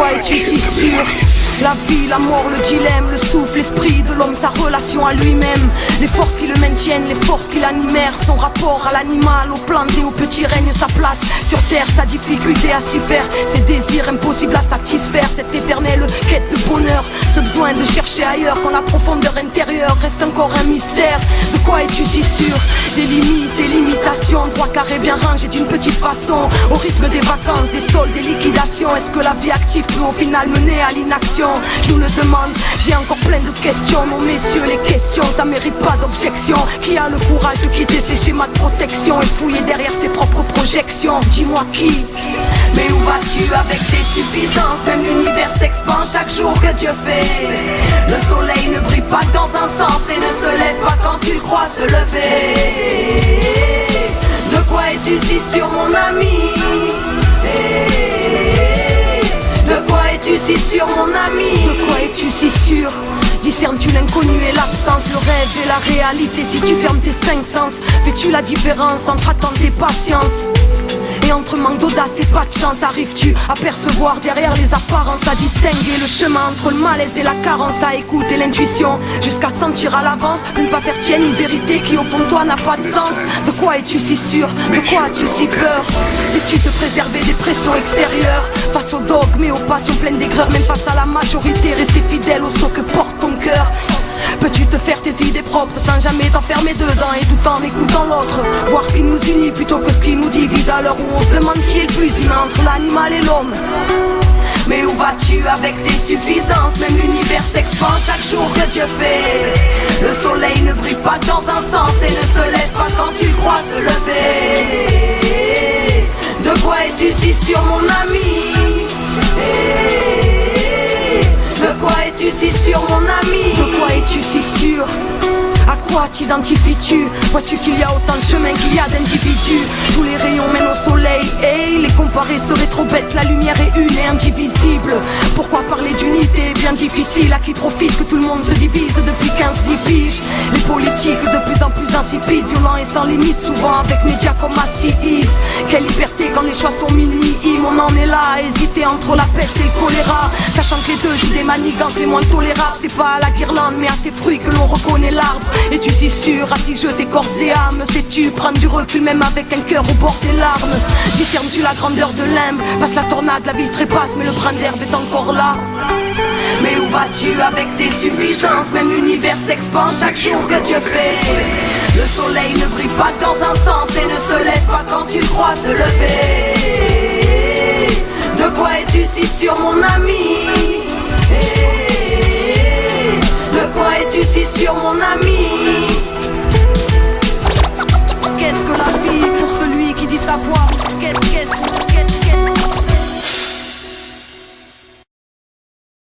quoi es-tu si sûr? La vie, la mort, le dilemme, le souffle, l'esprit de l'homme, sa relation à lui-même. Les forces qui le maintiennent, les forces qui l'animèrent. Son rapport à l'animal, au planté, au petit règne, sa place sur terre, sa difficulté à s'y faire. Ses désirs impossibles à satisfaire, cette éternelle quête de bonheur. Ce besoin de chercher ailleurs quand la profondeur intérieure reste encore un mystère. De quoi es-tu si sûr? Des limites, des limitations, droit carré bien rangé d'une petite façon. Au rythme des vacances, des soldes, des liquidations. Est-ce que la vie active peut au final mener à l'inaction? Je nous le demande, j'ai encore plein de questions. Non messieurs, les questions, ça mérite pas d'objection. Qui a le courage de quitter ses schémas de protection et fouiller derrière ses propres projections? Dis-moi qui? Mais où vas-tu avec tes suffisances? Même l'univers s'expand chaque jour que Dieu fait. Le soleil ne brille pas dans un sens et ne se lève pas quand tu crois se lever. De quoi es-tu si sûr mon ami? De quoi es-tu si sûr mon ami? De quoi es-tu si sûr? Discernes-tu l'inconnu et l'absence, le rêve et la réalité? Si tu fermes tes cinq sens, fais-tu la différence entre attente et patience? Et entre manque d'audace et pas de chance, arrives-tu à percevoir derrière les apparences, à distinguer le chemin entre le malaise et la carence, à écouter l'intuition jusqu'à sentir à l'avance de ne pas faire tienne une vérité qui au fond de toi n'a pas de sens? De quoi es-tu si sûr? De quoi as-tu si peur? Sais-tu te préserver des pressions extérieures face aux dogmes et aux passions pleines d'aigreur? Même face à la majorité, rester fidèle au saut que porte ton cœur. Peux-tu te faire tes idées propres sans jamais t'enfermer dedans et tout en écoutant l'autre? Voir ce qui nous unit plutôt que ce qui nous divise, à l'heure où on se demande qui est le plus humain entre l'animal et l'homme. Mais où vas-tu avec tes suffisances? Même l'univers s'expand chaque jour que Dieu fait. Le soleil ne brille pas dans un sens et ne se lève pas quand tu crois se lever. De quoi es-tu si sûr mon ami? De quoi es-tu si sûr mon ami? De quoi es-tu si sûr? À quoi t'identifies-tu? Vois-tu qu'il y a autant de chemins qu'il y a d'individus? Tous les rayons mènent au soleil, et les comparer serait trop bête. La lumière est une et indivisible. Pourquoi parler d'unité? Bien difficile. À qui profite que tout le monde se divise depuis 15-10 piges? Les politiques de plus en plus insipides, violents et sans limite, souvent avec médias comme Massy. Quelle liberté quand les choix sont minimes. On en est là à hésiter entre la peste et le choléra, sachant que les deux jouent des manigances les moins tolérables. C'est pas à la guirlande mais à ses fruits que l'on reconnaît l'arbre. Es-tu si sûr à t'y jeter corps et âme? Sais-tu prendre du recul même avec un cœur au bord des larmes? Discernes-tu la grandeur de l'imbe? Passe la tornade, la ville trépasse mais le brin d'herbe est encore là. Mais où vas-tu avec tes suffisances? Même l'univers s'expand chaque jour que Dieu fait. Le soleil ne brille pas dans un sens et ne se lève pas quand tu crois se lever. De quoi es-tu si sûr mon